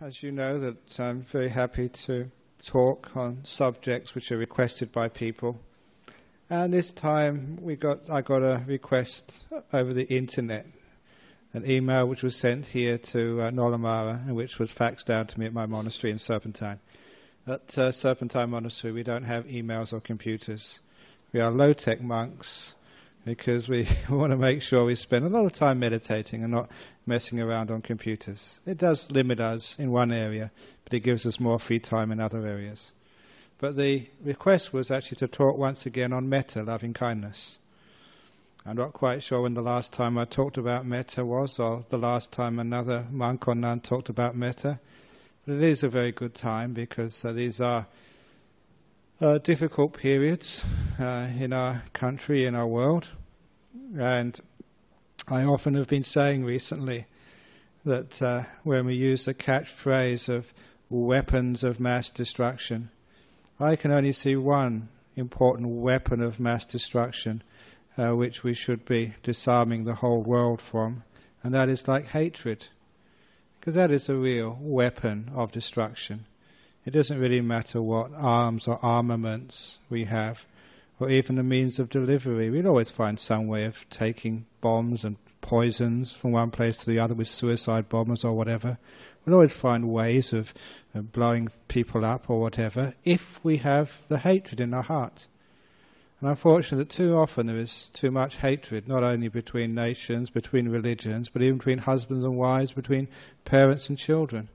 as you know, that I'm very happy to talk on subjects which are requested by people. And this time I got a request over the internet, an email which was sent here to Nolamara and which was faxed down to me at my monastery in Serpentine. At Serpentine Monastery we don't have emails or computers. We are low-tech monks because we want to make sure we spend a lot of time meditating and not messing around on computers. It does limit us in one area, but it gives us more free time in other areas. But the request was actually to talk once again on Metta, loving-kindness. I'm not quite sure when the last time I talked about Metta was, or the last time another monk or nun talked about Metta. But it is a very good time because these are difficult periods in our country, in our world. And I often have been saying recently that when we use the catchphrase of weapons of mass destruction, I can only see one important weapon of mass destruction which we should be disarming the whole world from, and that is like hatred, because that is a real weapon of destruction. It doesn't really matter what arms or armaments we have, or even the means of delivery. We'll always find some way of taking bombs and poisons from one place to the other with suicide bombers or whatever. We'll always find ways of blowing people up or whatever, if we have the hatred in our heart. And unfortunately, too often there is too much hatred, not only between nations, between religions, but even between husbands and wives, between parents and children.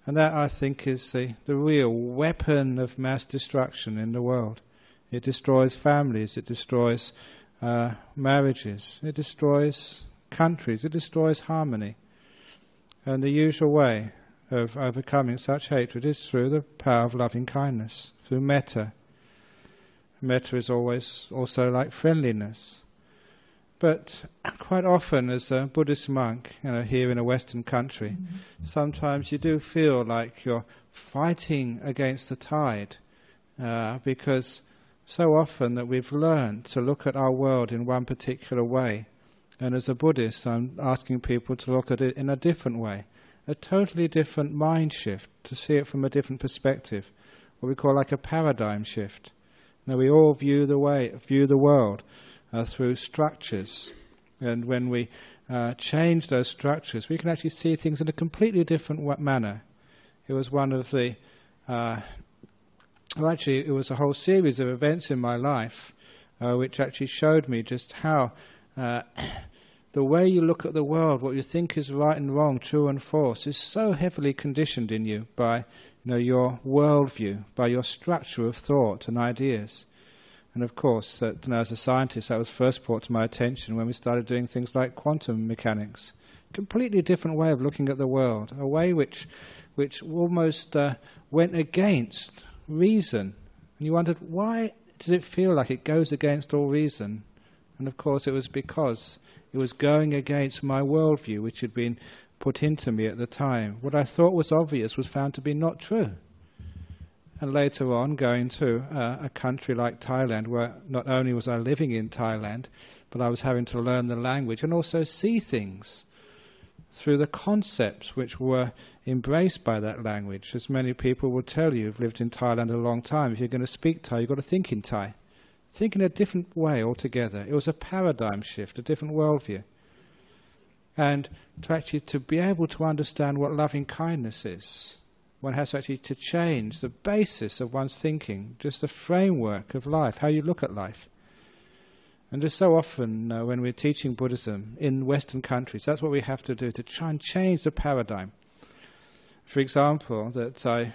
And that, I think, is the real weapon of mass destruction in the world. It destroys families, it destroys marriages, it destroys countries, it destroys harmony. And the usual way of overcoming such hatred is through the power of loving kindness, through metta. Metta is always also like friendliness. But quite often as a Buddhist monk, here in a Western country, sometimes you do feel like you're fighting against the tide, because so often that we've learned to look at our world in one particular way. And as a Buddhist, I'm asking people to look at it in a different way, a totally different mind shift, to see it from a different perspective, what we call like a paradigm shift. Now we all view the world through structures, and when we change those structures, we can actually see things in a completely different manner. It was one of the it was a whole series of events in my life which actually showed me just how the way you look at the world, what you think is right and wrong, true and false, is so heavily conditioned in you by your worldview, by your structure of thought and ideas. And of course, that, as a scientist, that was first brought to my attention when we started doing things like quantum mechanics. Completely different way of looking at the world, a way which almost went against reason. And you wondered, why does it feel like it goes against all reason? And of course it was because it was going against my worldview, which had been put into me at the time. What I thought was obvious was found to be not true. And later on, going to a country like Thailand, where not only was I living in Thailand, but I was having to learn the language and also see things through the concepts which were embraced by that language. As many people will tell you who've lived in Thailand a long time, if you're going to speak Thai, you've got to think in Thai. Think in a different way altogether. It was a paradigm shift, a different worldview. And to be able to understand what loving kindness is, one has actually to change the basis of one's thinking, just the framework of life, how you look at life. And just so often when we're teaching Buddhism in Western countries, that's what we have to do, to try and change the paradigm. For example, that I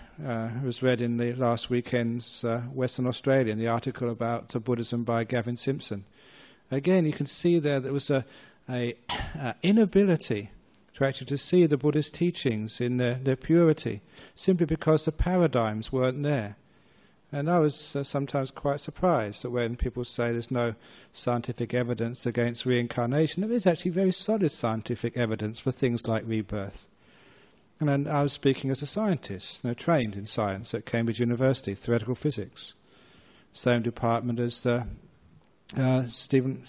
was read in the last weekend's Western Australian, the article about Buddhism by Gavin Simpson. Again, you can see there was a inability to actually to see the Buddhist teachings in their purity, simply because the paradigms weren't there. And I was sometimes quite surprised that when people say there's no scientific evidence against reincarnation, there is actually very solid scientific evidence for things like rebirth. And then I was speaking as a scientist, trained in science at Cambridge University, theoretical physics. Same department as Stephen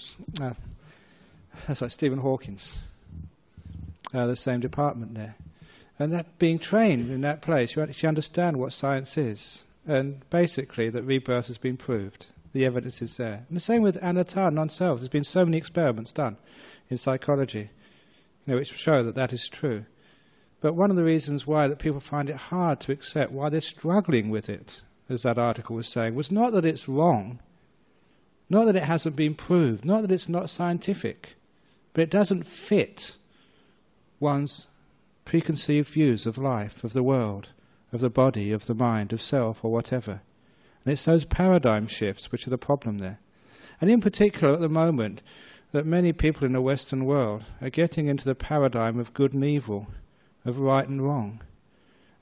Hawkins. The same department there. And that being trained in that place, you actually understand what science is. And basically that rebirth has been proved. The evidence is there. And the same with anatta, non-self. There's been so many experiments done in psychology, which show that that is true. But one of the reasons why that people find it hard to accept, why they're struggling with it, as that article was saying, was not that it's wrong, not that it hasn't been proved, not that it's not scientific, but it doesn't fit one's preconceived views of life, of the world, of the body, of the mind, of self, or whatever. And it's those paradigm shifts which are the problem there. And in particular at the moment, that many people in the Western world are getting into the paradigm of good and evil, of right and wrong.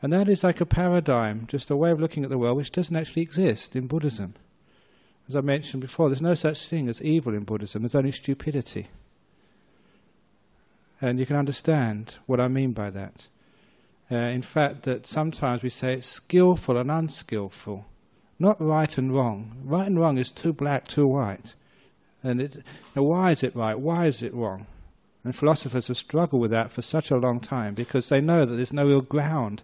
And that is like a paradigm, just a way of looking at the world which doesn't actually exist in Buddhism. As I mentioned before, there's no such thing as evil in Buddhism, there's only stupidity. And you can understand what I mean by that. In fact, that sometimes we say it's skillful and unskillful, not right and wrong. Right and wrong is too black, too white. And why is it right? Why is it wrong? And philosophers have struggled with that for such a long time because they know that there's no real ground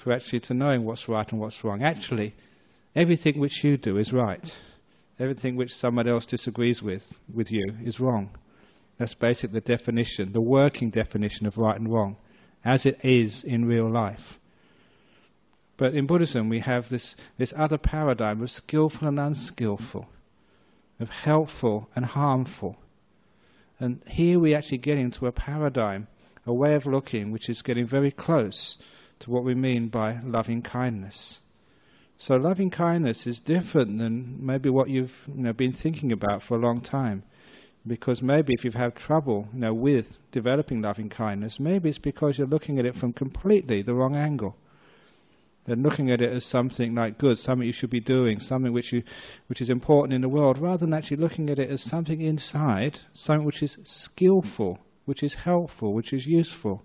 for actually to knowing what's right and what's wrong. Actually, everything which you do is right. Everything which someone else disagrees with you is wrong. That's basically the definition, the working definition of right and wrong, as it is in real life. But in Buddhism we have this other paradigm of skillful and unskillful, of helpful and harmful. And here we actually get into a paradigm, a way of looking which is getting very close to what we mean by loving kindness. So loving kindness is different than maybe what you've been thinking about for a long time. Because maybe if you've had trouble with developing loving kindness, maybe it's because you're looking at it from completely the wrong angle. And looking at it as something like good, something you should be doing, something which is important in the world, rather than actually looking at it as something inside, something which is skillful, which is helpful, which is useful,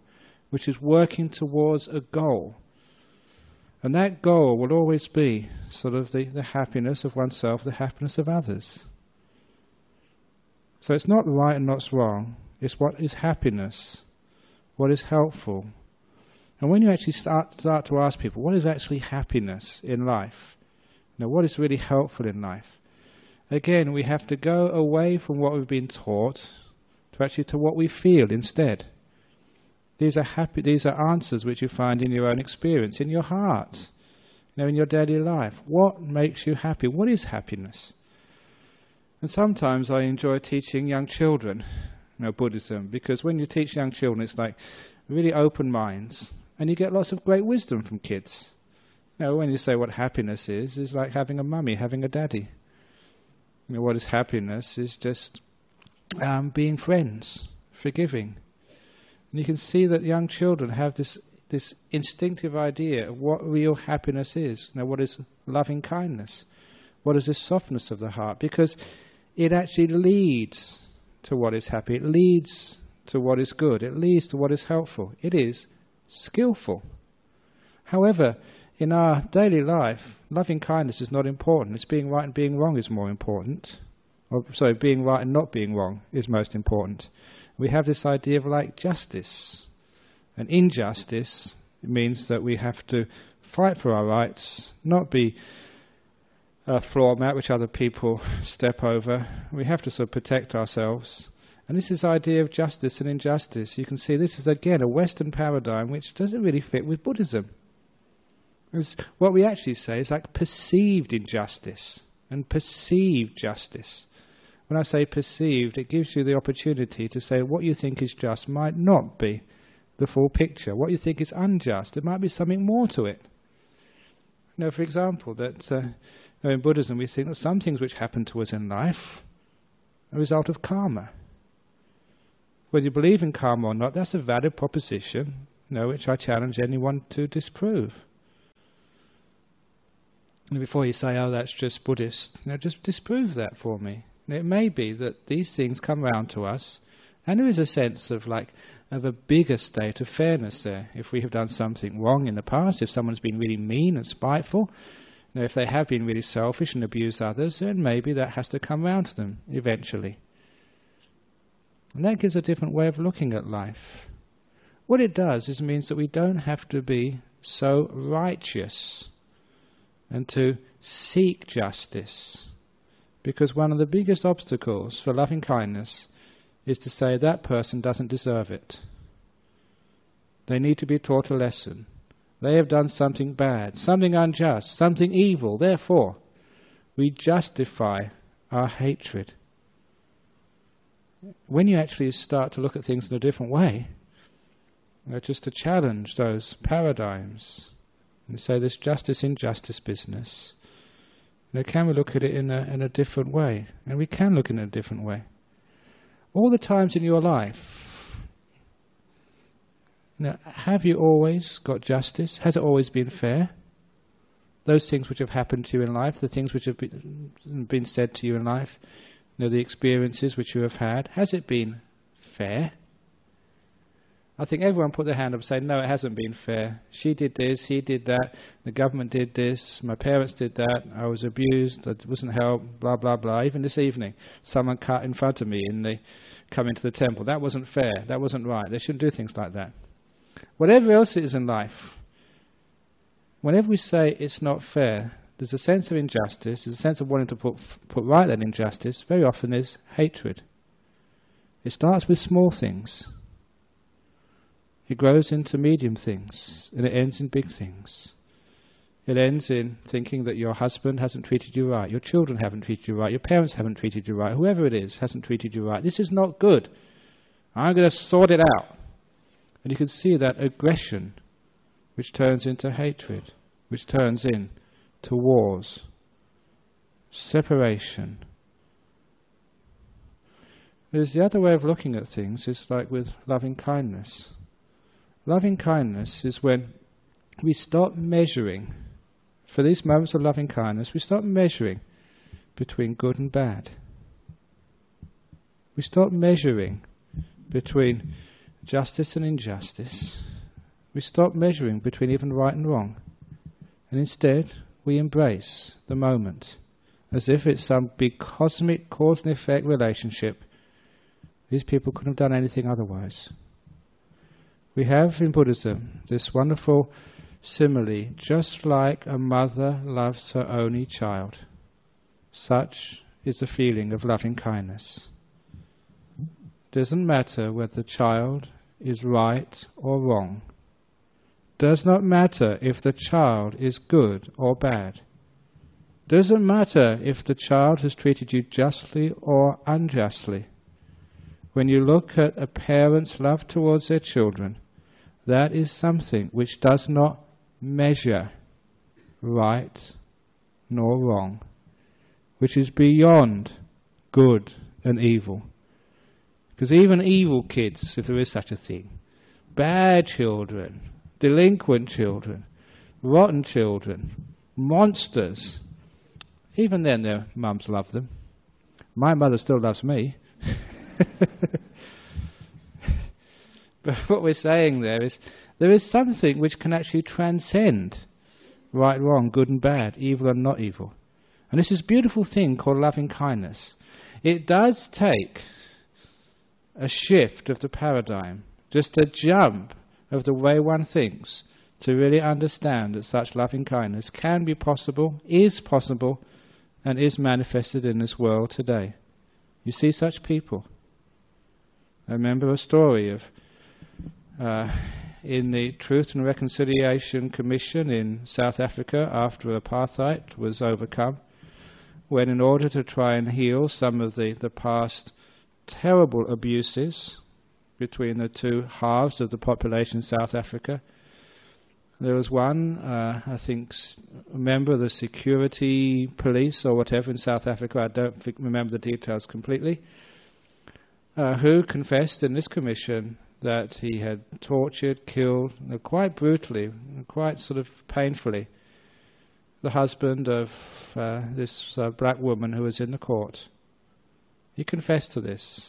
which is working towards a goal. And that goal will always be sort of the happiness of oneself, the happiness of others. So it's not right and not wrong, it's what is happiness, what is helpful. And when you actually start to ask people, what is actually happiness in life? What is really helpful in life? Again, we have to go away from what we've been taught to what we feel instead. These are answers which you find in your own experience, in your heart, in your daily life. What makes you happy? What is happiness? And sometimes I enjoy teaching young children, Buddhism, because when you teach young children, it's like really open minds, and you get lots of great wisdom from kids. When you say what happiness is like having a mummy, having a daddy. What is happiness is just being friends, forgiving. And you can see that young children have this instinctive idea of what real happiness is. What is loving kindness? What is this softness of the heart? Because it actually leads to what is happy. It leads to what is good. It leads to what is helpful. It is skillful. However, in our daily life, loving kindness is not important. It's being right and being wrong is more important. Being right and not being wrong is most important. We have this idea of like justice. And injustice means that we have to fight for our rights, not be a floor mat which other people step over. We have to sort of protect ourselves. And this is the idea of justice and injustice. You can see this is again a Western paradigm which doesn't really fit with Buddhism. Because what we actually say is like perceived injustice and perceived justice. When I say perceived, it gives you the opportunity to say what you think is just might not be the full picture. What you think is unjust, there might be something more to it. For example, that in Buddhism we think that some things which happen to us in life are a result of karma. Whether you believe in karma or not, that's a valid proposition, which I challenge anyone to disprove. And before you say, oh, that's just Buddhist, just disprove that for me. It may be that these things come round to us, and there is a sense of a bigger state of fairness there. If we have done something wrong in the past, if someone's been really mean and spiteful, if they have been really selfish and abused others, then maybe that has to come round to them eventually. And that gives a different way of looking at life. What it does is means that we don't have to be so righteous and to seek justice. Because one of the biggest obstacles for loving kindness is to say that person doesn't deserve it. They need to be taught a lesson. They have done something bad, something unjust, something evil. Therefore, we justify our hatred. When you actually start to look at things in a different way, just to challenge those paradigms, and say this justice injustice business, can we look at it in a different way? And we can look in a different way. All the times in your life, have you always got justice? Has it always been fair? Those things which have happened to you in life, the things which have been said to you in life, the experiences which you have had, has it been fair? I think everyone put their hand up and say, no, it hasn't been fair. She did this, he did that, the government did this, my parents did that, I was abused, I wasn't helped, blah, blah, blah. Even this evening, someone cut in front of me coming to the temple. That wasn't fair, that wasn't right. They shouldn't do things like that. Whatever else it is in life, whenever we say it's not fair, there's a sense of injustice, there's a sense of wanting to put right that injustice. Very often there's hatred. It starts with small things. It grows into medium things, and it ends in big things. It ends in thinking that your husband hasn't treated you right, your children haven't treated you right, your parents haven't treated you right, whoever it is hasn't treated you right. This is not good. I'm going to sort it out. And you can see that aggression, which turns into hatred, which turns into wars, separation. There's the other way of looking at things, is like with loving kindness. Loving kindness is when we stop measuring, for these moments of loving kindness, we stop measuring between good and bad. We stop measuring between justice and injustice. We stop measuring between even right and wrong. And instead, we embrace the moment as if it's some big cosmic cause and effect relationship. These people couldn't have done anything otherwise. We have in Buddhism this wonderful simile, just like a mother loves her only child. Such is the feeling of loving kindness. Doesn't matter whether the child is right or wrong. Does not matter if the child is good or bad. Doesn't matter if the child has treated you justly or unjustly. When you look at a parent's love towards their children, that is something which does not measure right nor wrong, which is beyond good and evil. Because even evil kids, if there is such a thing, bad children, delinquent children, rotten children, monsters, even then their mums love them. My mother still loves me. But what we're saying there is something which can actually transcend right, wrong, good and bad, evil and not evil. And this is a beautiful thing called loving kindness. It does take a shift of the paradigm, just a jump of the way one thinks, to really understand that such loving kindness can be possible, and is manifested in this world today. You see such people. I remember a story of in the Truth and Reconciliation Commission in South Africa after apartheid was overcome, when in order to try and heal some of the past terrible abuses between the two halves of the population in South Africa, there was one, I think, a member of the security police or whatever in South Africa, I don't remember the details completely, who confessed in this commission that he had tortured, killed, quite brutally, quite sort of painfully, the husband of this black woman who was in the court. He confessed to this,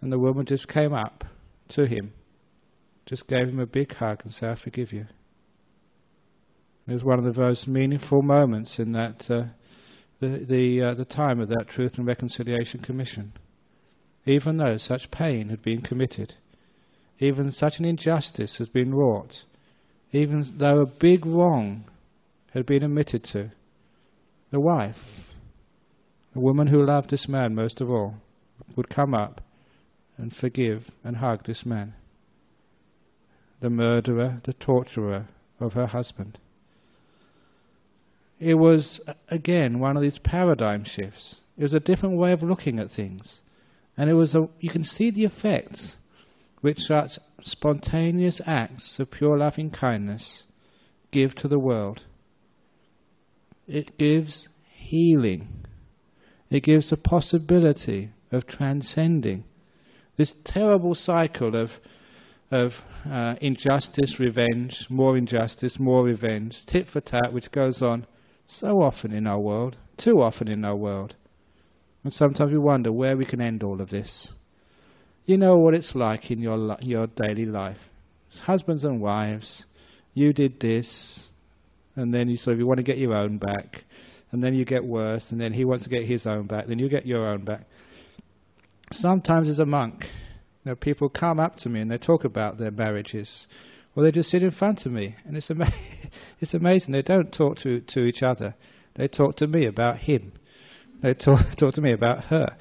and the woman just came up to him, just gave him a big hug and said, "I forgive you." It was one of the most meaningful moments in that the time of that Truth and Reconciliation Commission, even though such pain had been committed. even such an injustice has been wrought, even though a big wrong had been admitted to, the wife, the woman who loved this man most of all, would come up and forgive and hug this man, the murderer, the torturer of her husband. It was, again, one of these paradigm shifts. It was a different way of looking at things. And it was you can see the effects which such spontaneous acts of pure loving kindness give to the world. It gives healing. It gives the possibility of transcending this terrible cycle of injustice, revenge, more revenge, tit for tat, which goes on so often in our world, too often in our world. And sometimes we wonder where we can end all of this. You know what it's like in your daily life. Husbands and wives, you did this, and then you want to get your own back, and then you get worse, and then he wants to get his own back, then you get your own back. Sometimes as a monk, people come up to me and they talk about their marriages, or they just sit in front of me, and it's amazing. They don't talk to each other. They talk to me about him. They talk to me about her.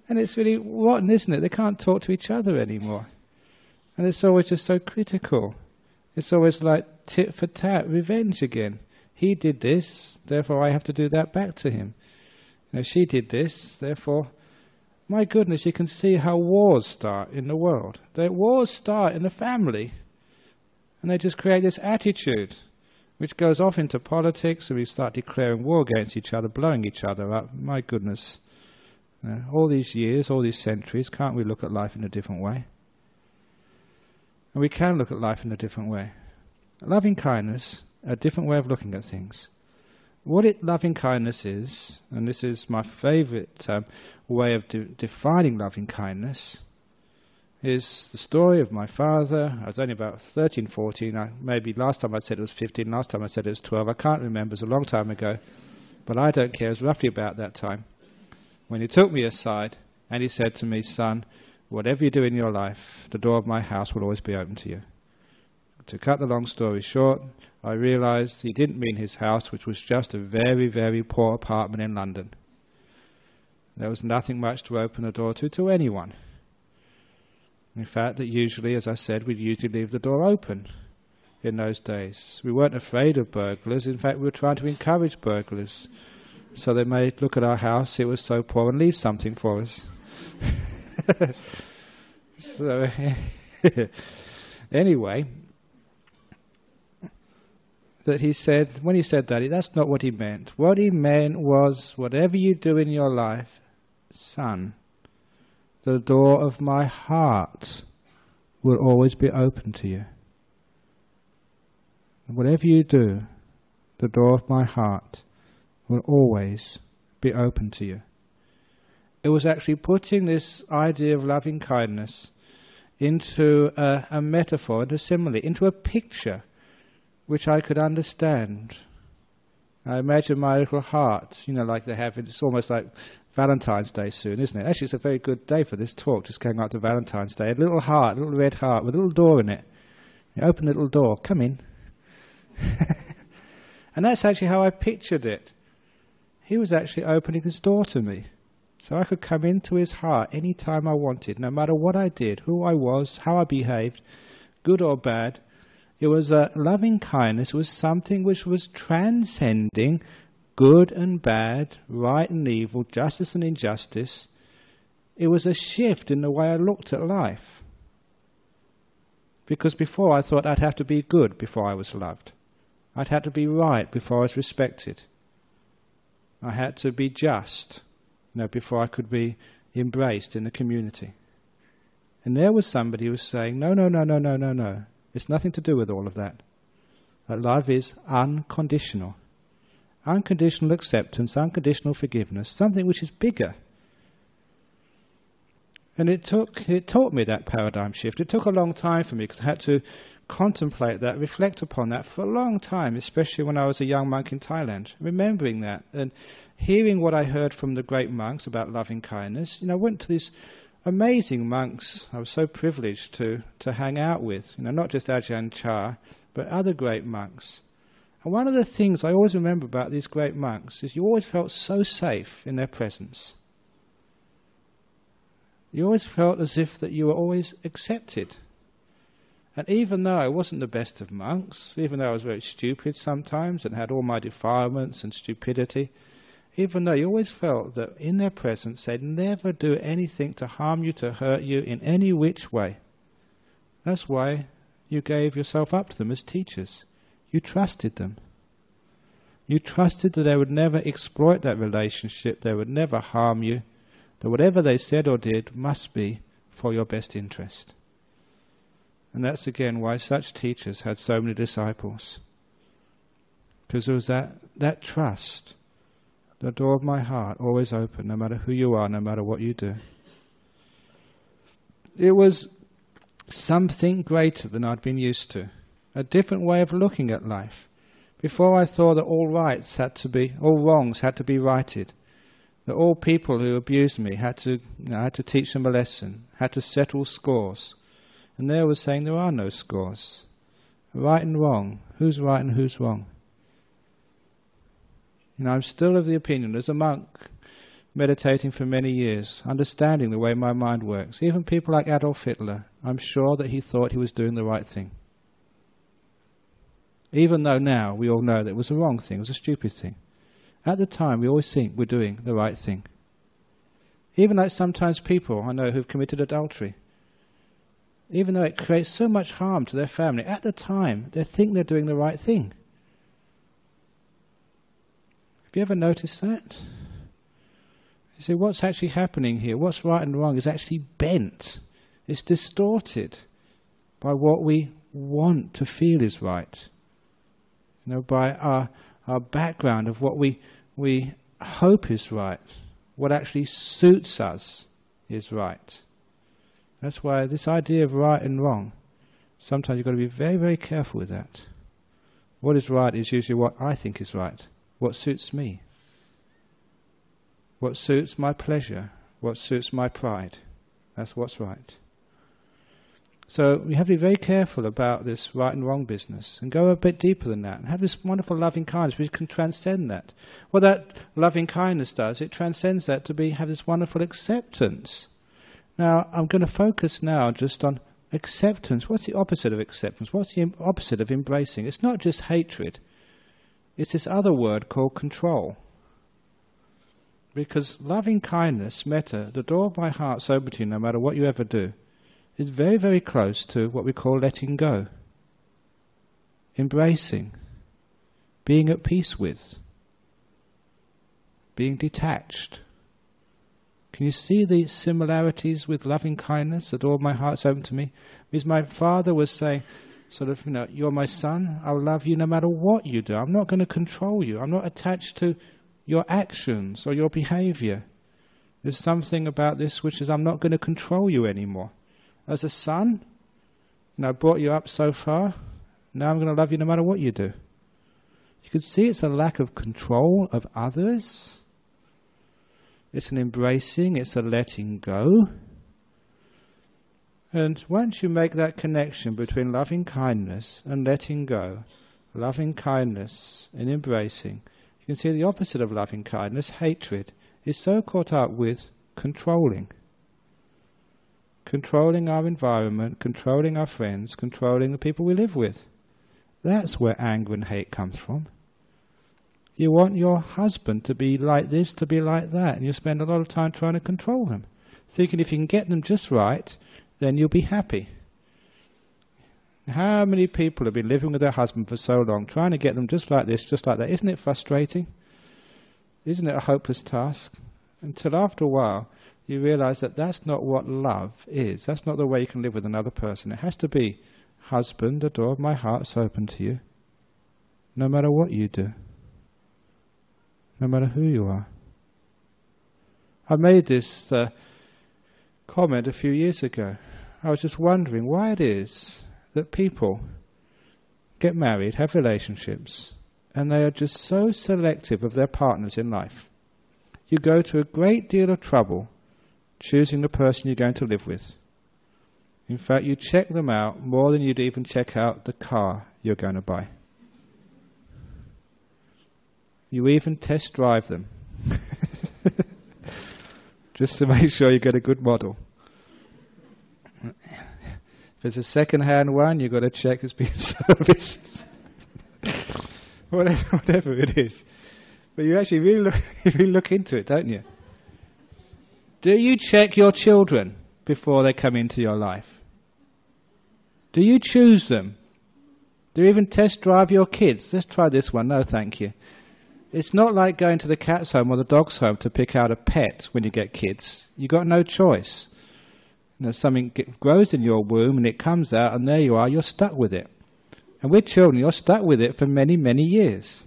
And it's really rotten, isn't it? They can't talk to each other anymore. And it's always just so critical. It's always like tit for tat, revenge again. He did this, therefore I have to do that back to him. She did this, therefore... My goodness, you can see how wars start in the world. The wars start in the family. And they just create this attitude, which goes off into politics, and we start declaring war against each other, blowing each other up. My goodness. All these years, all these centuries, can't we look at life in a different way? And we can look at life in a different way. Loving kindness, a different way of looking at things. What loving kindness is, and this is my favourite way of defining loving kindness, is the story of my father. I was only about 13, 14. Maybe last time I said it was 15, last time I said it was 12. I can't remember, it's a long time ago. But I don't care, it was roughly about that time. When he took me aside and he said to me, "Son, whatever you do in your life, the door of my house will always be open to you." To cut the long story short, I realized he didn't mean his house, which was just a very, very poor apartment in London. There was nothing much to open the door to anyone. In fact, that usually, as I said, we'd usually leave the door open in those days. We weren't afraid of burglars. In fact, we were trying to encourage burglars, so they may look at our house, it was so poor, and leave something for us. So, anyway... that he said, when he said that, that's not what he meant. What he meant was, whatever you do in your life, son, the door of my heart will always be open to you. And whatever you do, the door of my heart will always be open to you. It was actually putting this idea of loving kindness into a metaphor, into a simile, into a picture, which I could understand. I imagine my little heart, like they have, it's almost like Valentine's Day soon, isn't it? Actually, it's a very good day for this talk, just going up to Valentine's Day. A little heart, a little red heart with a little door in it. You open the little door, come in. And that's actually how I pictured it. He was actually opening his door to me. So I could come into his heart any time I wanted, no matter what I did, who I was, how I behaved, good or bad. It was a loving kindness. It was something which was transcending good and bad, right and evil, justice and injustice. It was a shift in the way I looked at life. Because before I thought I'd have to be good before I was loved. I'd have to be right before I was respected. I had to be just, before I could be embraced in the community. And there was somebody who was saying, no. It's nothing to do with all of that. That love is unconditional. Unconditional acceptance, unconditional forgiveness, something which is bigger. And it taught me that paradigm shift. It took a long time for me because I had to contemplate that, reflect upon that for a long time, especially when I was a young monk in Thailand, remembering that and hearing what I heard from the great monks about loving kindness. I went to this amazing monks I was so privileged to hang out with. Not just Ajahn Chah, but other great monks. And one of the things I always remember about these great monks is you always felt so safe in their presence. You always felt as if that you were always accepted. And even though I wasn't the best of monks, even though I was very stupid sometimes and had all my defilements and stupidity, even though you always felt that in their presence they'd never do anything to harm you, to hurt you in any which way. That's why you gave yourself up to them as teachers. You trusted them. You trusted that they would never exploit that relationship, they would never harm you, that whatever they said or did must be for your best interest. And that's again why such teachers had so many disciples. Because there was that trust. The door of my heart always open, no matter who you are, no matter what you do. It was something greater than I'd been used to. A different way of looking at life. Before I thought that all wrongs had to be righted. That all people who abused me had to teach them a lesson, had to settle scores. And there was saying there are no scores. Right and wrong. Who's right and who's wrong? I'm still of the opinion, as a monk, meditating for many years, understanding the way my mind works, even people like Adolf Hitler, I'm sure that he thought he was doing the right thing. Even though now we all know that it was the wrong thing, it was a stupid thing. At the time we always think we're doing the right thing. Even like sometimes people I know who've committed adultery, even though it creates so much harm to their family, at the time they think they're doing the right thing. Have you ever noticed that? You see, what's actually happening here, what's right and wrong, is actually bent. It's distorted by what we want to feel is right. By our background of what we hope is right, what actually suits us is right. That's why this idea of right and wrong, sometimes you've got to be very, very careful with that. What is right is usually what I think is right. What suits me? What suits my pleasure? What suits my pride? That's what's right. So we have to be very careful about this right and wrong business and go a bit deeper than that and have this wonderful loving kindness which can transcend that. What that loving kindness does, it transcends that to have this wonderful acceptance. Now, I'm going to focus now just on acceptance. What's the opposite of acceptance? What's the opposite of embracing? It's not just hatred. It's this other word called control. Because loving kindness, metta, the door of my heart's open to you no matter what you ever do, is very, very close to what we call letting go. Embracing. Being at peace with. Being detached. Can you see the similarities with loving kindness? The door of my heart's open to me. Because my father was saying, you're my son, I'll love you no matter what you do. I'm not going to control you. I'm not attached to your actions or your behavior. There's something about this which is I'm not going to control you anymore. As a son, I brought you up so far, now I'm going to love you no matter what you do. You can see it's a lack of control of others. It's an embracing, it's a letting go. And once you make that connection between loving kindness and letting go, loving kindness and embracing, you can see the opposite of loving kindness, hatred, is so caught up with controlling. Controlling our environment, controlling our friends, controlling the people we live with. That's where anger and hate comes from. You want your husband to be like this, to be like that, and you spend a lot of time trying to control them, thinking if you can get them just right, then you'll be happy. How many people have been living with their husband for so long, trying to get them just like this, just like that? Isn't it frustrating? Isn't it a hopeless task? Until after a while, you realize that that's not what love is. That's not the way you can live with another person. It has to be, husband, the door of my heart's open to you, no matter what you do, no matter who you are. I made this comment a few years ago. I was just wondering why it is that people get married, have relationships, and they are just so selective of their partners in life. You go to a great deal of trouble choosing the person you're going to live with. In fact, you check them out more than you'd even check out the car you're going to buy. You even test drive them. Just to make sure you get a good model. If it's a second-hand one, you've got to check it's been serviced. whatever it is. But you actually really look into it, don't you? Do you check your children before they come into your life? Do you choose them? Do you even test drive your kids? Let's try this one. No, thank you. It's not like going to the cat's home or the dog's home to pick out a pet when you get kids. You've got no choice. Something grows in your womb and it comes out and there you are, you're stuck with it. And with children, you're stuck with it for many, many years.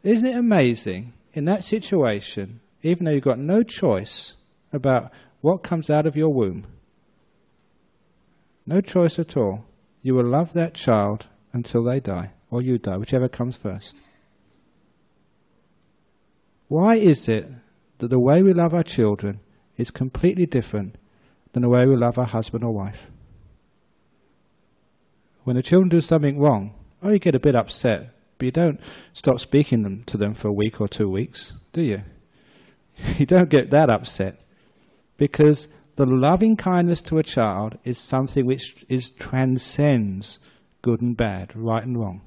Isn't it amazing? In that situation, even though you've got no choice about what comes out of your womb, no choice at all, you will love that child until they die, or you die, whichever comes first. Why is it that the way we love our children is completely different than the way we love our husband or wife? When the children do something wrong, you get a bit upset, but you don't stop speaking to them for a week or 2 weeks, do you? You don't get that upset, because the loving kindness to a child is something which transcends good and bad, right and wrong.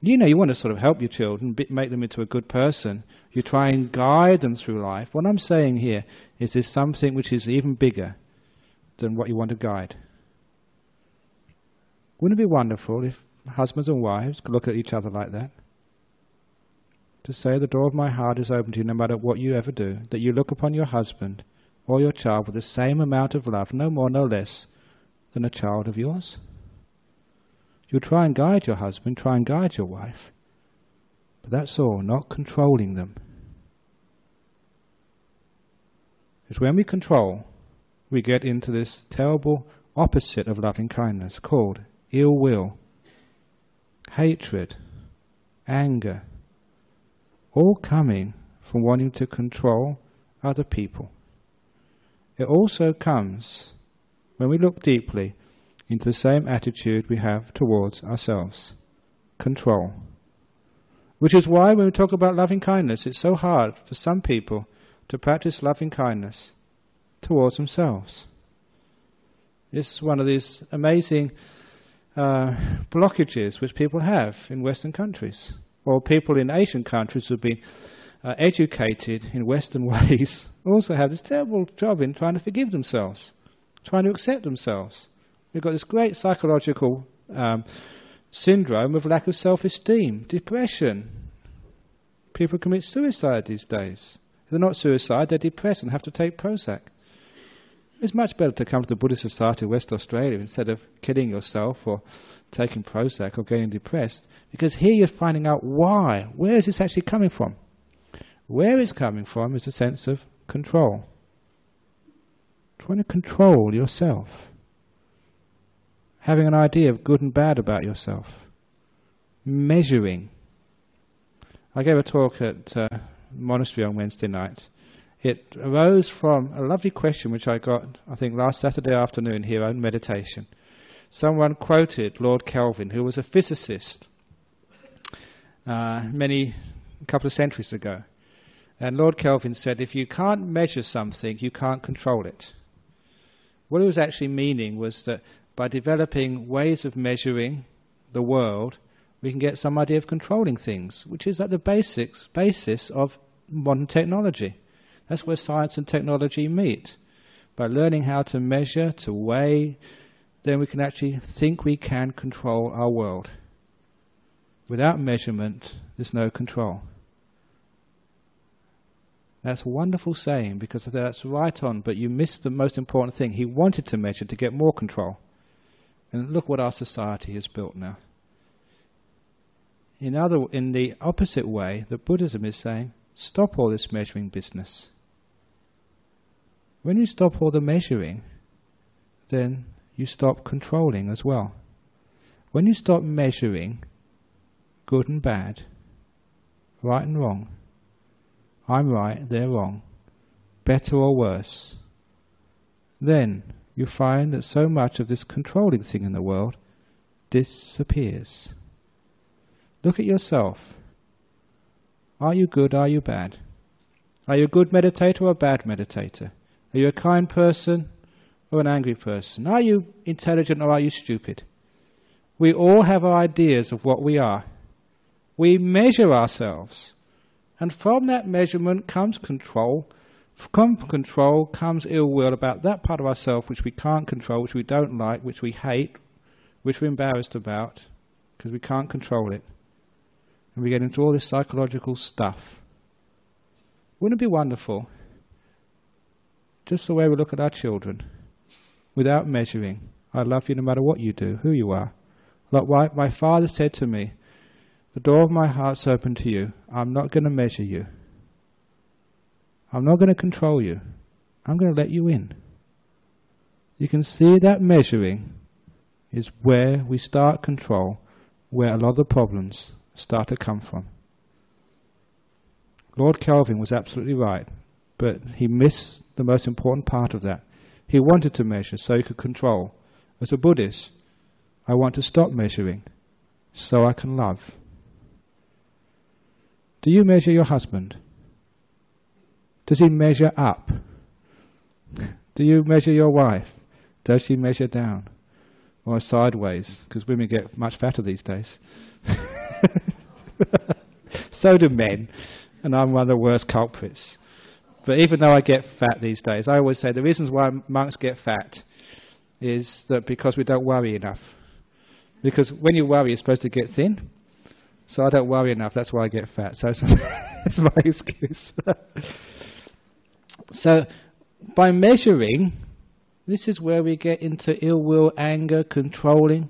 You want to sort of help your children, make them into a good person. You try and guide them through life. What I'm saying here is there's something which is even bigger than what you want to guide. Wouldn't it be wonderful if husbands and wives could look at each other like that? To say, the door of my heart is open to you no matter what you ever do. That you look upon your husband or your child with the same amount of love, no more, no less, than a child of yours. You'll try and guide your husband, try and guide your wife. But that's all, not controlling them. Because when we control, we get into this terrible opposite of loving kindness called ill will, hatred, anger, all coming from wanting to control other people. It also comes, when we look deeply, into the same attitude we have towards ourselves. Control. Which is why when we talk about loving kindness, it's so hard for some people to practice loving kindness towards themselves. It's one of these amazing blockages which people have in Western countries, or people in Asian countries who've been educated in Western ways also have this terrible job in trying to forgive themselves, trying to accept themselves. We've got this great psychological syndrome of lack of self-esteem, depression. People commit suicide these days. If they're not suicide, they're depressed and have to take Prozac. It's much better to come to the Buddhist Society of West Australia instead of killing yourself or taking Prozac or getting depressed, because here you're finding out why. Where is this actually coming from? Where it's coming from is a sense of control. Trying to control yourself. Having an idea of good and bad about yourself. Measuring. I gave a talk at monastery on Wednesday night. It arose from a lovely question which I got, I think, last Saturday afternoon here on meditation. Someone quoted Lord Kelvin, who was a physicist a couple of centuries ago. And Lord Kelvin said, if you can't measure something, you can't control it. What he was actually meaning was that by developing ways of measuring the world, we can get some idea of controlling things, which is at the basis of modern technology. That's where science and technology meet. By learning how to measure, to weigh, then we can actually think we can control our world. Without measurement, there's no control. That's a wonderful saying, because that's right on, but you missed the most important thing. He wanted to measure to get more control. And look what our society has built now. In the opposite way, that Buddhism is saying, stop all this measuring business. When you stop all the measuring, then you stop controlling as well. When you stop measuring good and bad, right and wrong, I'm right, they're wrong, better or worse, then you find that so much of this controlling thing in the world disappears. Look at yourself. Are you good? Are you bad? Are you a good meditator or a bad meditator? Are you a kind person or an angry person? Are you intelligent or are you stupid? We all have our ideas of what we are. We measure ourselves, and from that measurement comes control. From control comes ill will about that part of ourselves which we can't control, which we don't like, which we hate, which we're embarrassed about, because we can't control it. And we get into all this psychological stuff. Wouldn't it be wonderful, just the way we look at our children, without measuring? I love you no matter what you do, who you are. Like my father said to me, the door of my heart's open to you. I'm not going to measure you. I'm not going to control you. I'm going to let you in. You can see that measuring is where we start control, where a lot of the problems start to come from. Lord Kelvin was absolutely right, but he missed the most important part of that. He wanted to measure so he could control. As a Buddhist, I want to stop measuring so I can love. Do you measure your husband? Does he measure up? Do you measure your wife? Does she measure down? Or sideways? Because women get much fatter these days. So do men, and I'm one of the worst culprits. But even though I get fat these days, I always say the reasons why monks get fat is that because we don't worry enough. Because when you worry, you're supposed to get thin. So I don't worry enough, that's why I get fat. So that's my excuse. So by measuring, this is where we get into ill will, anger, controlling.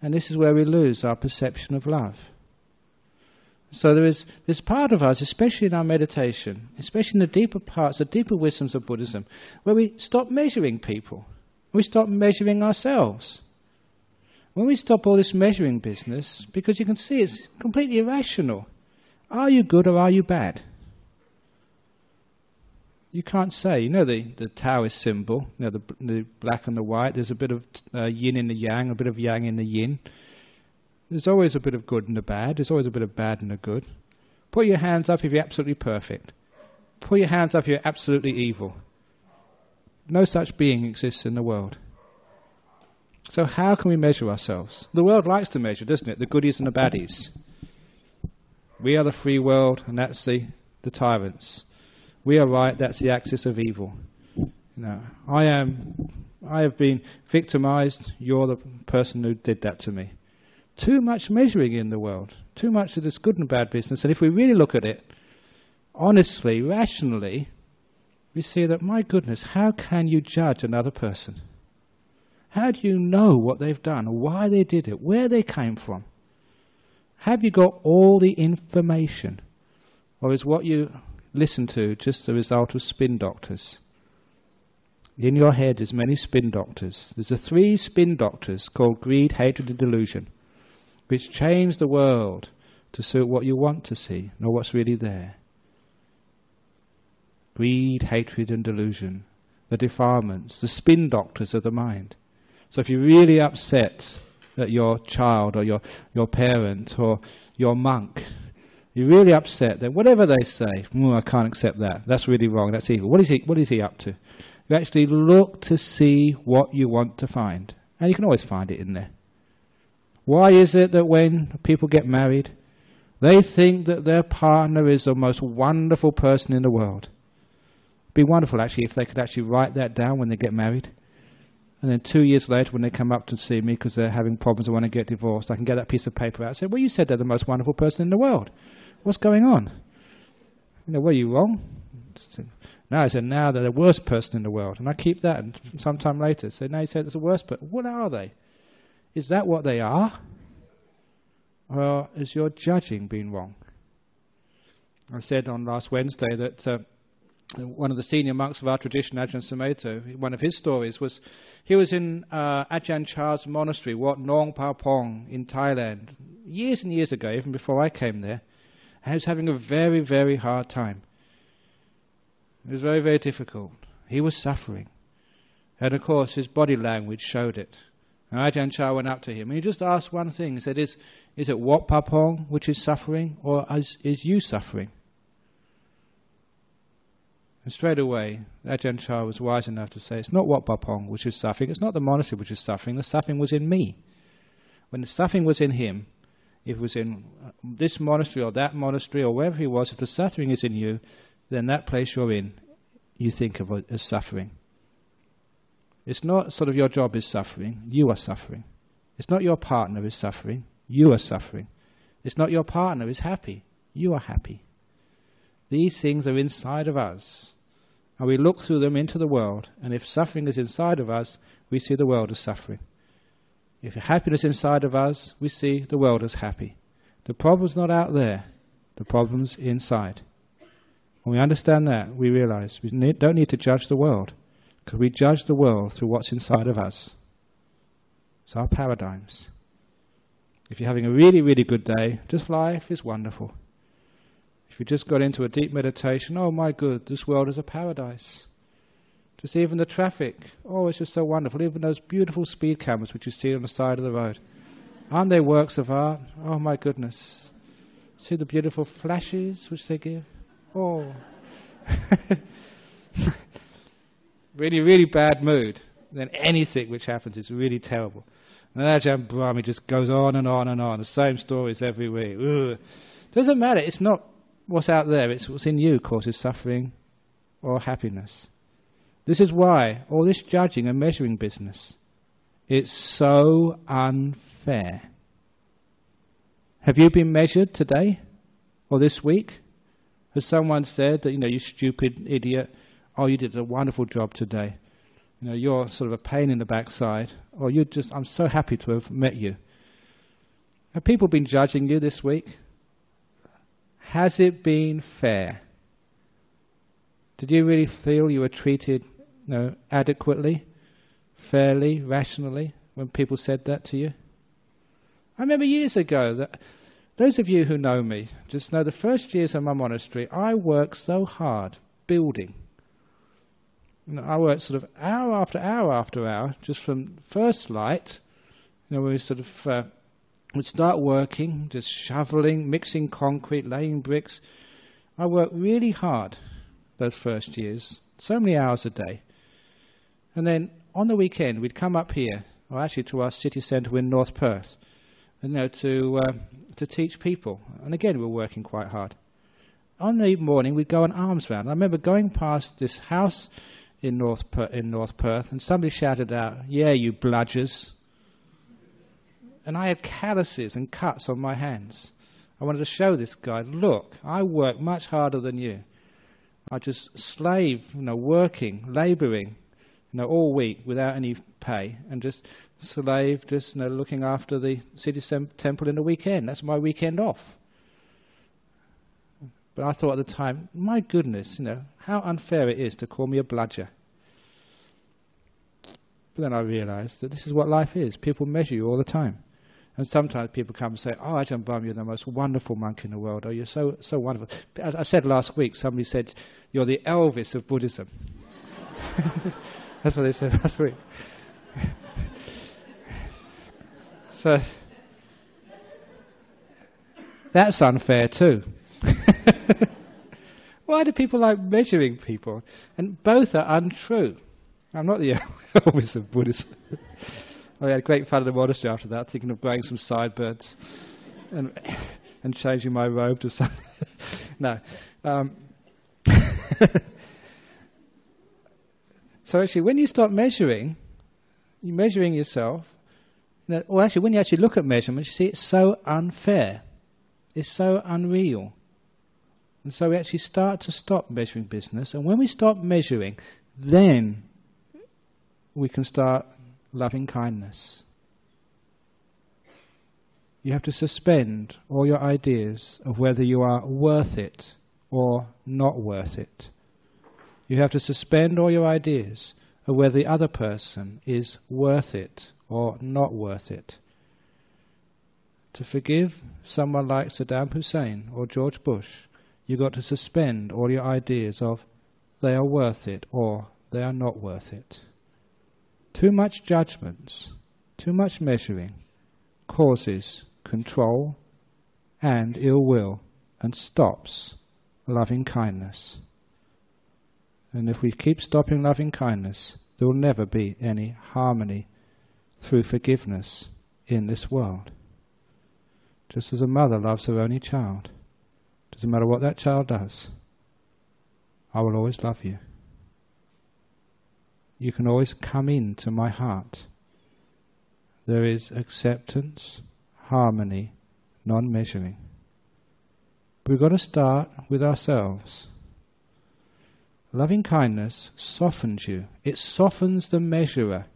And this is where we lose our perception of love. So there is this part of us, especially in our meditation, especially in the deeper parts, the deeper wisdoms of Buddhism, where we stop measuring people. We stop measuring ourselves. When we stop all this measuring business, because you can see it's completely irrational. Are you good or are you bad? You can't say. You know the Taoist symbol, you know the black and the white. There's a bit of yin in the yang, a bit of yang in the yin. There's always a bit of good and the bad. There's always a bit of bad and the good. Put your hands up if you're absolutely perfect. Put your hands up if you're absolutely evil. No such being exists in the world. So how can we measure ourselves? The world likes to measure, doesn't it? The goodies and the baddies. We are the free world, and that's the tyrants. We are right, that's the axis of evil. You know, I have been victimized, you're the person who did that to me. Too much measuring in the world. Too much of this good and bad business. And if we really look at it, honestly, rationally, we see that, my goodness, how can you judge another person? How do you know what they've done, why they did it, where they came from? Have you got all the information? Or is what you listen to just the result of spin doctors? In your head there's many spin doctors. There's the 3 spin doctors called greed, hatred and delusion, which change the world to suit what you want to see, not what's really there. Greed, hatred and delusion, the defilements, the spin doctors of the mind. So if you're really upset at your child or your parent or your monk, you're really upset, then whatever they say, I can't accept that. That's really wrong. That's evil. What is he up to? You actually look to see what you want to find. And you can always find it in there. Why is it that when people get married, they think that their partner is the most wonderful person in the world? It'd be wonderful actually if they could actually write that down when they get married. And then 2 years later, when they come up to see me because they're having problems and want to get divorced, I can get that piece of paper out and say, well, you said they're the most wonderful person in the world. What's going on? You know, were you wrong? No, I said, now they're the worst person in the world. And I keep that, and sometime later say, no, you said it's the worst person. What are they? Is that what they are? Or is your judging been wrong? I said on last Wednesday that one of the senior monks of our tradition, Ajahn, one of his stories was he was in Ajahn Chah's monastery, Wat Nong Pa Pong in Thailand, years and years ago, even before I came there, and he was having a very, very hard time. It was very, very difficult. He was suffering. And of course his body language showed it. And Ajahn Chah went up to him and he just asked one thing. He said, is it Wat Papong which is suffering, or is you suffering? And straight away, Ajahn Chah was wise enough to say, it's not Wat Papong which is suffering, it's not the monastery which is suffering, the suffering was in me. When the suffering was in him, if it was in this monastery or that monastery or wherever he was, if the suffering is in you, then that place you're in, you think of it as suffering. It's not sort of your job is suffering, you are suffering. It's not your partner is suffering, you are suffering. It's not your partner is happy, you are happy. These things are inside of us. And we look through them into the world, and if suffering is inside of us, we see the world as suffering. If happiness is inside of us, we see the world as happy. The problem's not out there, the problem's inside. When we understand that, we realize we don't need to judge the world, because we judge the world through what's inside of us. It's our paradigms. If you're having a really, really good day, just life is wonderful. If you just got into a deep meditation, oh my good, this world is a paradise. Just even the traffic, oh it's just so wonderful. Even those beautiful speed cameras which you see on the side of the road. Aren't they works of art? Oh my goodness. See the beautiful flashes which they give? Oh. Really, really bad mood. Then anything which happens is really terrible. And Ajahn Brahm just goes on and on and on. The same stories every week. Ugh. Doesn't matter. It's not what's out there. It's what's in you causes suffering or happiness. This is why all this judging and measuring business, it's so unfair. Have you been measured today or this week? Has someone said that, you stupid idiot, oh, you did a wonderful job today. You're sort of a pain in the backside. Or I'm so happy to have met you. Have people been judging you this week? Has it been fair? Did you really feel you were treated adequately, fairly, rationally when people said that to you? I remember years ago that those of you who know me just know the first years of my monastery, I worked so hard building. I worked sort of hour after hour after hour, just from first light. We sort of would start working, just shoveling, mixing concrete, laying bricks. I worked really hard those first years, so many hours a day. And then on the weekend we'd come up here, or actually to our city centre in North Perth, to teach people. And again we were working quite hard. On the morning we'd go on alms round. I remember going past this house in North Perth and somebody shouted out, "Yeah, you bludgers." And I had calluses and cuts on my hands. I wanted to show this guy, look, I work much harder than you. I just slave, working, labouring, all week without any pay, and just slave, just looking after the city temple in the weekend. That's my weekend off. But I thought at the time, my goodness, how unfair it is to call me a bludger. But then I realised that this is what life is. People measure you all the time. And sometimes people come and say, oh, Ajahn Brahm, you're the most wonderful monk in the world. Oh, you're so wonderful. I said last week, somebody said, you're the Elvis of Buddhism. That's what they said last week. So, that's unfair too. Why do people like measuring people? And both are untrue. I'm not the Elvis of Buddhism. I had great fun in the monastery after that, thinking of growing some sideburns and changing my robe to something. No. So actually, when you start measuring, you're measuring yourself. Well, actually, when you actually look at measurements, you see it's so unfair. It's so unreal. And so we actually start to stop measuring business. And when we stop measuring, then we can start loving kindness. You have to suspend all your ideas of whether you are worth it or not worth it. You have to suspend all your ideas of whether the other person is worth it or not worth it. To forgive someone like Saddam Hussein or George Bush, you've got to suspend all your ideas of they are worth it or they are not worth it. Too much judgments, too much measuring causes control and ill will and stops loving kindness. And if we keep stopping loving kindness, there will never be any harmony through forgiveness in this world. Just as a mother loves her only child, doesn't matter what that child does, I will always love you. You can always come into my heart. There is acceptance, harmony, non-measuring. We've got to start with ourselves. Loving kindness softens you. It softens the measurer.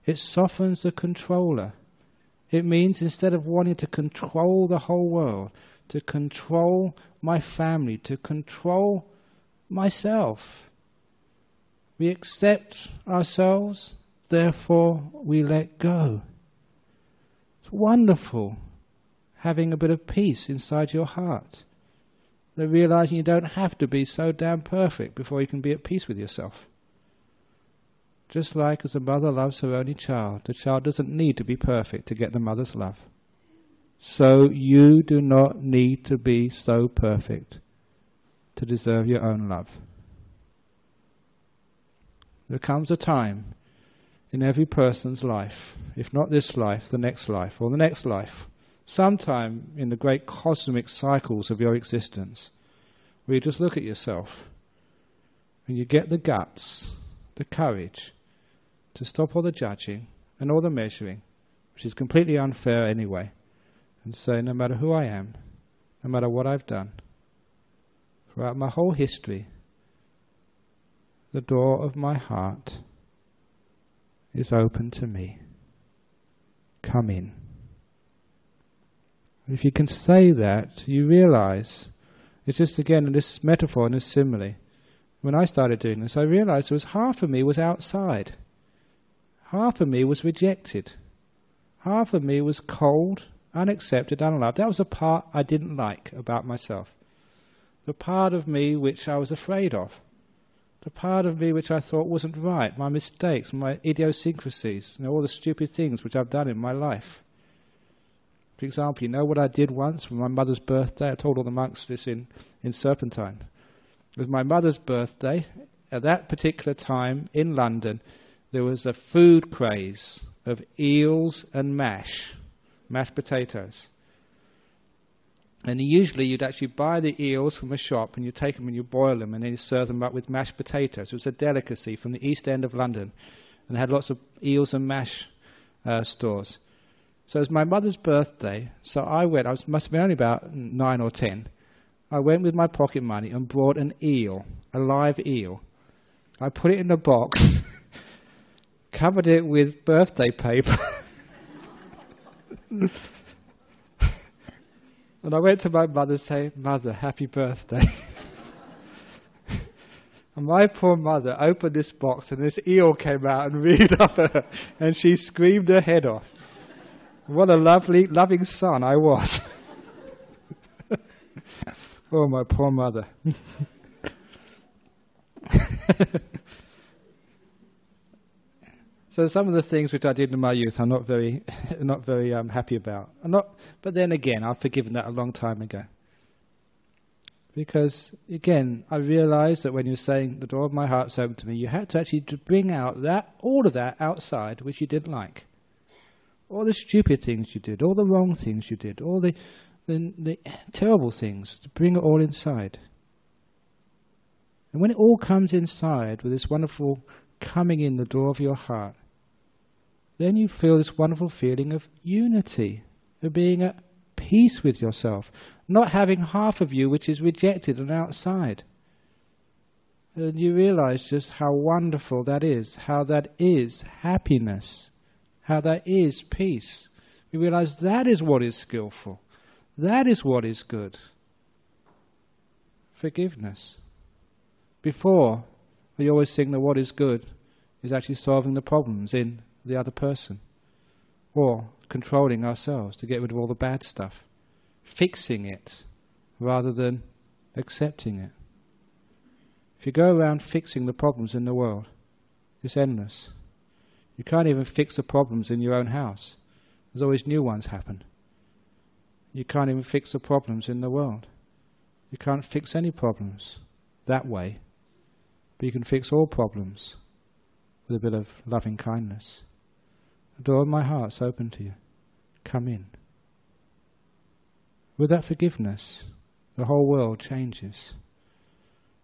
It softens the controller. It means instead of wanting to control the whole world, to control my family, to control myself, we accept ourselves, therefore we let go. It's wonderful having a bit of peace inside your heart. They're realizing you don't have to be so damn perfect before you can be at peace with yourself. Just like as a mother loves her only child, the child doesn't need to be perfect to get the mother's love. So you do not need to be so perfect to deserve your own love. There comes a time in every person's life, if not this life, the next life, or the next life, sometime in the great cosmic cycles of your existence, where you just look at yourself and you get the guts, the courage to stop all the judging and all the measuring, which is completely unfair anyway, and say, no matter who I am, no matter what I've done, throughout my whole history, the door of my heart is open to me. Come in. If you can say that, you realize, it's just again in this metaphor and this simile. When I started doing this, I realized there was half of me was outside. Half of me was rejected. Half of me was cold, unaccepted, unloved. That was the part I didn't like about myself. The part of me which I was afraid of. The part of me which I thought wasn't right. My mistakes, my idiosyncrasies, all the stupid things which I've done in my life. For example, you know what I did once for my mother's birthday? I told all the monks this in Serpentine. It was my mother's birthday. At that particular time in London, there was a food craze of eels and mashed potatoes. And usually you'd actually buy the eels from a shop and you take them and you boil them and then you serve them up with mashed potatoes. It was a delicacy from the East End of London and they had lots of eels and mash stores. So it was my mother's birthday, so I went, must have been only about 9 or 10. I went with my pocket money and bought an eel, a live eel. I put it in a box, covered it with birthday paper, and I went to my mother and said, Mother, happy birthday. And my poor mother opened this box and this eel came out and reared up her, and she screamed her head off. What a loving son I was. Oh, my poor mother. So some of the things which I did in my youth I'm not very happy about. But then again, I've forgiven that a long time ago. Because, again, I realized that when you're saying the door of my heart's open to me, you had to actually bring out all of that outside which you didn't like. All the stupid things you did, all the wrong things you did, all the terrible things, to bring it all inside. And when it all comes inside with this wonderful coming in the door of your heart, then you feel this wonderful feeling of unity, of being at peace with yourself, not having half of you which is rejected and outside. And you realize just how wonderful that is, how that is happiness, how that is peace. You realize that is what is skillful. That is what is good. Forgiveness. Before, we always think that what is good is actually solving the problems in the other person. Or controlling ourselves to get rid of all the bad stuff. Fixing it rather than accepting it. If you go around fixing the problems in the world, it's endless. You can't even fix the problems in your own house. There's always new ones happen. You can't even fix the problems in the world. You can't fix any problems that way. But you can fix all problems with a bit of loving kindness. The door of my heart's open to you. Come in. With that forgiveness, the whole world changes.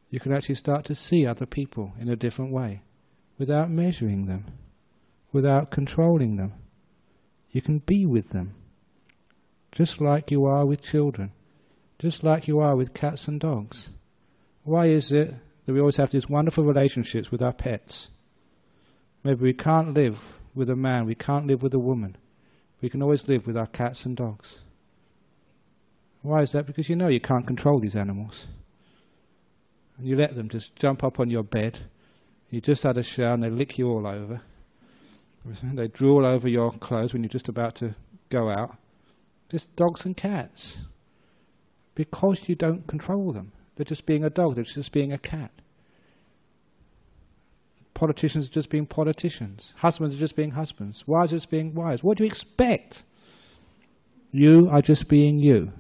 You can actually start to see other people in a different way, without measuring them, without controlling them. You can be with them, just like you are with children, just like you are with cats and dogs. Why is it that we always have these wonderful relationships with our pets? Maybe we can't live with a man, we can't live with a woman. We can always live with our cats and dogs. Why is that? Because you know you can't control these animals. And you let them just jump up on your bed. You just had a shower and they lick you all over. They drool over your clothes when you're just about to go out. Just dogs and cats. Because you don't control them. They're just being a dog, they're just being a cat. Politicians are just being politicians. Husbands are just being husbands. Wives are just being wives. What do you expect? You are just being you.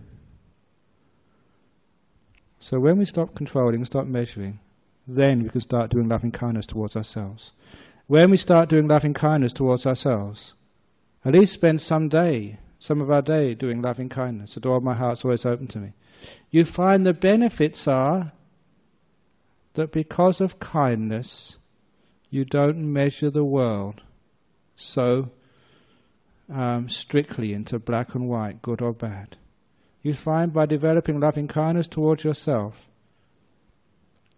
So when we stop controlling, stop measuring, then we can start doing loving kindness towards ourselves. When we start doing loving kindness towards ourselves, at least spend some of our day doing loving kindness. The door of my heart's always open to me. You find the benefits are that because of kindness, you don't measure the world so strictly into black and white, good or bad. You find by developing loving kindness towards yourself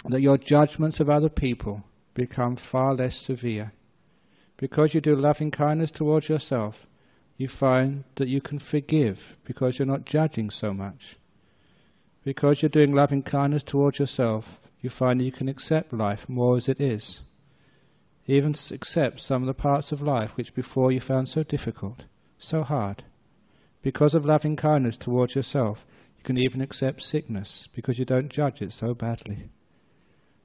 that your judgments of other people become far less severe. Because you do loving kindness towards yourself, you find that you can forgive because you're not judging so much. Because you're doing loving kindness towards yourself, you find that you can accept life more as it is. Even accept some of the parts of life which before you found so difficult, so hard. Because of loving kindness towards yourself, you can even accept sickness because you don't judge it so badly.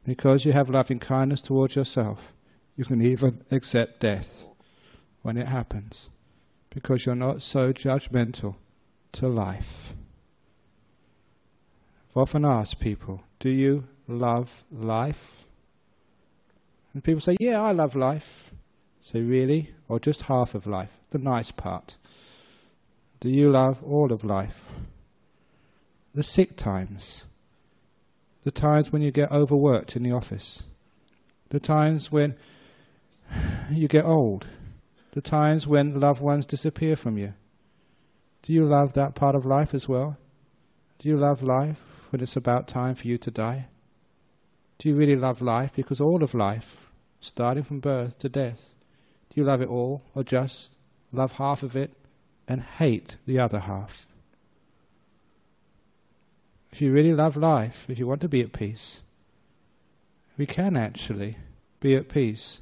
Because you have loving kindness towards yourself, you can even accept death when it happens. Because you're not so judgmental to life. I've often asked people, do you love life? And people say, yeah, I love life. I say, really? Or just half of life? The nice part. Do you love all of life? The sick times. The times when you get overworked in the office. The times when you get old. The times when loved ones disappear from you. Do you love that part of life as well? Do you love life when it's about time for you to die? Do you really love life? Because all of life, starting from birth to death, do you love it all or just love half of it and hate the other half? If you really love life, if you want to be at peace, we can actually be at peace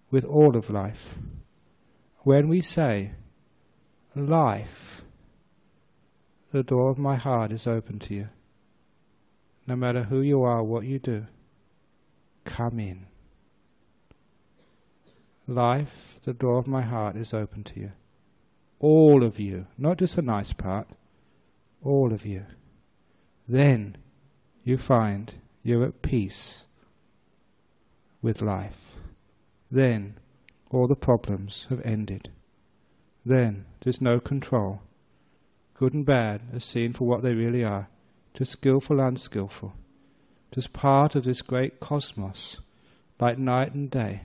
with all of life. When we say, life, the door of my heart is open to you. No matter who you are, what you do, come in. Life, the door of my heart is open to you. All of you, not just the nice part, all of you. Then you find you're at peace with life. Then all the problems have ended. Then there's no control. Good and bad are seen for what they really are, just skillful, unskillful, just part of this great cosmos, like night and day.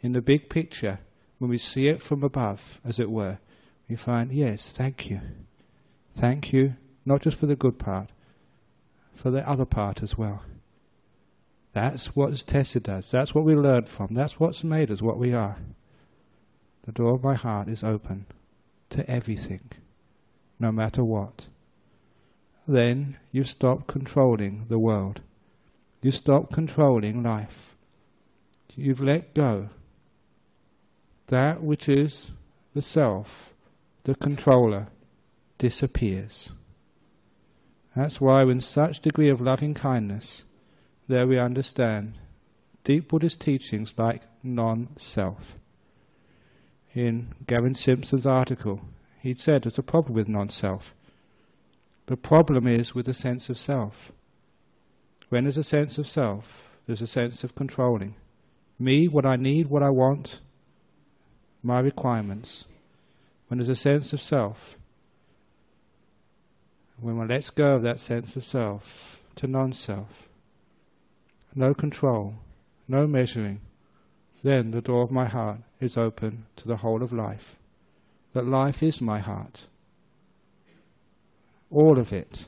In the big picture, when we see it from above, as it were, we find, yes, thank you. Thank you, not just for the good part, for the other part as well. That's what's tested us. That's what we learned from. That's what's made us what we are. The door of my heart is open to everything, no matter what. Then you stop controlling the world. You stop controlling life. You've let go. That which is the self, the controller, disappears. That's why with such degree of loving kindness, there we understand deep Buddhist teachings like non-self. In Gavin Simpson's article, he'd said there's a problem with non-self. The problem is with the sense of self. When there's a sense of self, there's a sense of controlling. Me, what I need, what I want, my requirements. When there's a sense of self, when one lets go of that sense of self to non-self, no control, no measuring, then the door of my heart is open to the whole of life. That life is my heart. All of it.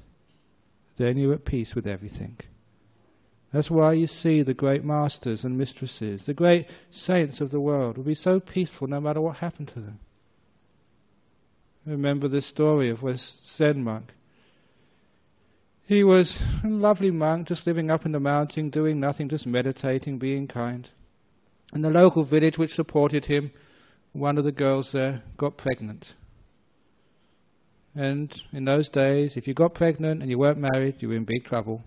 Then you're at peace with everything. That's why you see the great masters and mistresses, the great saints of the world will be so peaceful no matter what happened to them. Remember the story of a Zen monk. He was a lovely monk, just living up in the mountain, doing nothing, just meditating, being kind. In the local village which supported him, one of the girls there got pregnant. And in those days, if you got pregnant and you weren't married, you were in big trouble.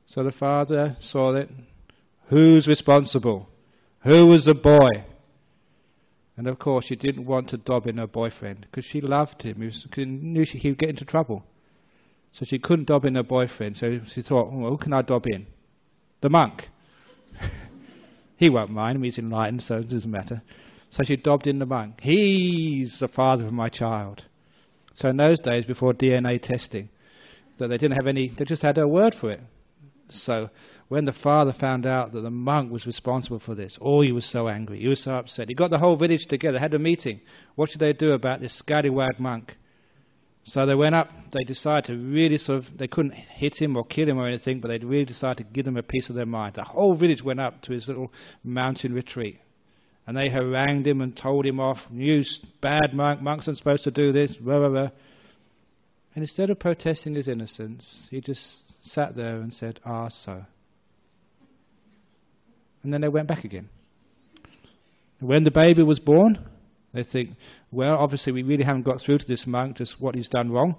So the father saw it. Who's responsible? Who was the boy? And of course she didn't want to dob in her boyfriend because she loved him. She knew he would get into trouble. So she couldn't dob in her boyfriend. So she thought, well, who can I dob in? The monk. He won't mind. He's enlightened, so it doesn't matter. So she dobbed in the monk. He's the father of my child. So in those days, before DNA testing, that they didn't have any, they just had a word for it. So when the father found out that the monk was responsible for this, he was so angry. He was so upset. He got the whole village together, had a meeting. What should they do about this scallywag monk? So they went up, they decided to really they couldn't hit him or kill him or anything, but they really decided to give him a piece of their mind. The whole village went up to his little mountain retreat. And they harangued him and told him off. You bad monk, monks aren't supposed to do this, blah, blah, blah. And instead of protesting his innocence, he just sat there and said, so. And then they went back again. When the baby was born, they think, well, obviously we really haven't got through to this monk, just what he's done wrong.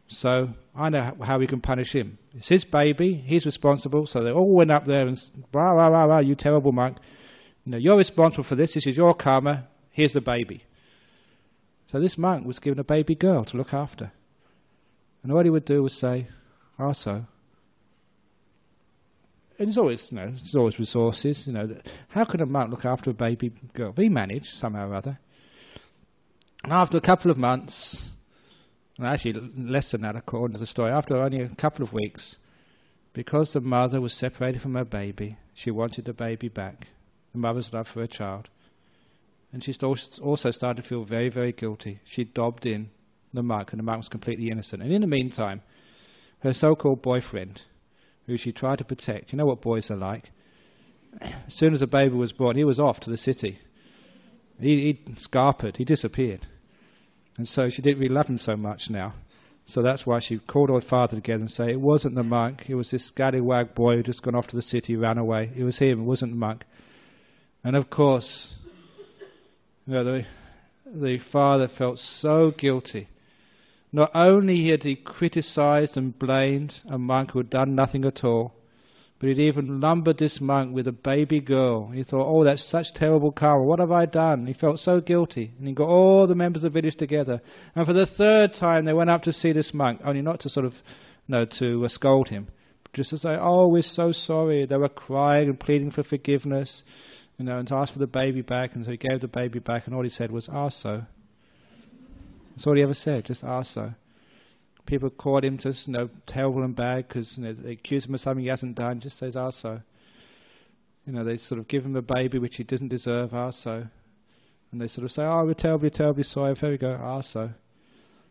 So I know how we can punish him. It's his baby, he's responsible. So they all went up there and, rah, rah, rah, rah, you terrible monk. You're responsible for this is your karma, here's the baby. So this monk was given a baby girl to look after. And all he would do was say, so. And there's always resources, How can a monk look after a baby girl? He managed somehow or other. And after a couple of months, and actually less than that according to the story, after only a couple of weeks, because the mother was separated from her baby, she wanted the baby back. The mother's love for her child. And she also started to feel very, very guilty. She dobbed in the monk, and the monk was completely innocent. And in the meantime, her so-called boyfriend, who she tried to protect, you know what boys are like. As soon as the baby was born, he was off to the city. He scarpered, he disappeared. And so she didn't really love him so much now. So that's why she called her father together and said, it wasn't the monk, it was this scallywag boy who just gone off to the city, ran away. It was him, it wasn't the monk. And of course, the father felt so guilty. Not only had he criticized and blamed a monk who had done nothing at all, but he'd even lumbered this monk with a baby girl. He thought, that's such terrible karma. What have I done? He felt so guilty. And he got all the members of the village together. And for the third time, they went up to see this monk, only not to to scold him, but just to say, we're so sorry. They were crying and pleading for forgiveness. And to ask for the baby back, and so he gave the baby back, and all he said was, so. That's all he ever said, just so. People called him just, terrible and bad, because, they accuse him of something he hasn't done, just says, so. They sort of give him a baby which he doesn't deserve, so. And they sort of say, we're terribly, terribly sorry, there we go, so.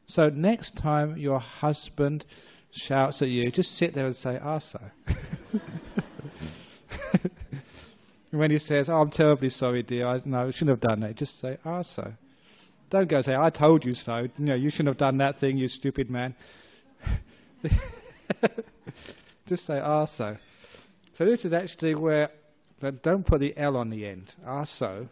So next time your husband shouts at you, just sit there and say, so. When he says, I'm terribly sorry, dear, I shouldn't have done that, just say, so. Don't go say, I told you so, you shouldn't have done that thing, you stupid man. Just say, so. So this is actually where, but don't put the L on the end, so.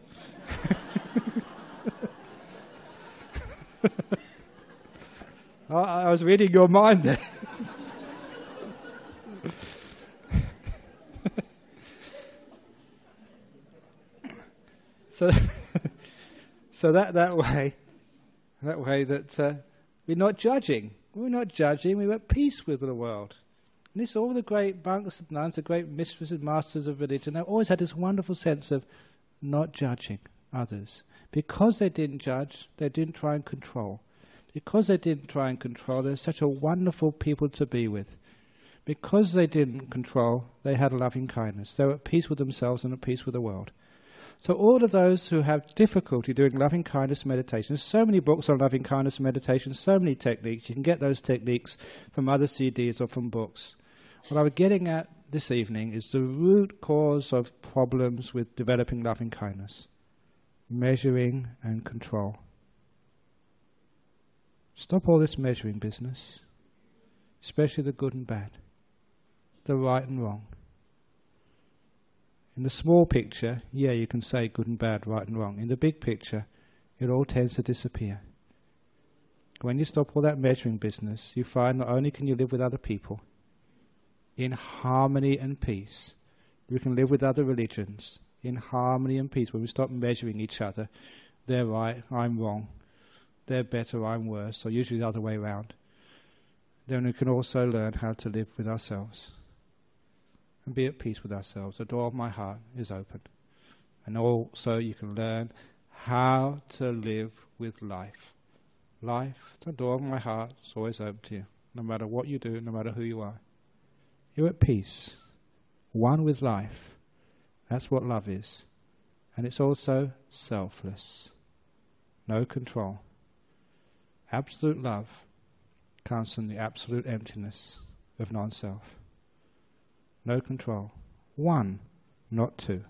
I was reading your mind there. So, so that way that we're not judging. We're not judging. We're at peace with the world. And this, all the great monks and nuns, the great mistresses and masters of religion, they always had this wonderful sense of not judging others. Because they didn't judge, they didn't try and control. Because they didn't try and control, they're such a wonderful people to be with. Because they didn't control, they had a loving kindness. They were at peace with themselves and at peace with the world. So all of those who have difficulty doing loving kindness meditation, there's so many books on loving kindness meditation, so many techniques. You can get those techniques from other CDs or from books. What I'm getting at this evening is the root cause of problems with developing loving kindness. Measuring and control. Stop all this measuring business, especially the good and bad, the right and wrong. In the small picture, yeah, you can say good and bad, right and wrong. In the big picture, it all tends to disappear. When you stop all that measuring business, you find not only can you live with other people in harmony and peace, you can live with other religions in harmony and peace. When we stop measuring each other, they're right, I'm wrong, they're better, I'm worse, or usually the other way around. Then we can also learn how to live with ourselves and be at peace with ourselves. The door of my heart is open. And also you can learn how to live with life. Life, the door of my heart is always open to you, no matter what you do, no matter who you are. You're at peace, one with life. That's what love is. And it's also selfless. No control. Absolute love comes from the absolute emptiness of non-self. No control. One, not two.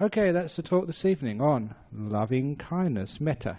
Okay, that's the talk this evening on loving kindness, metta.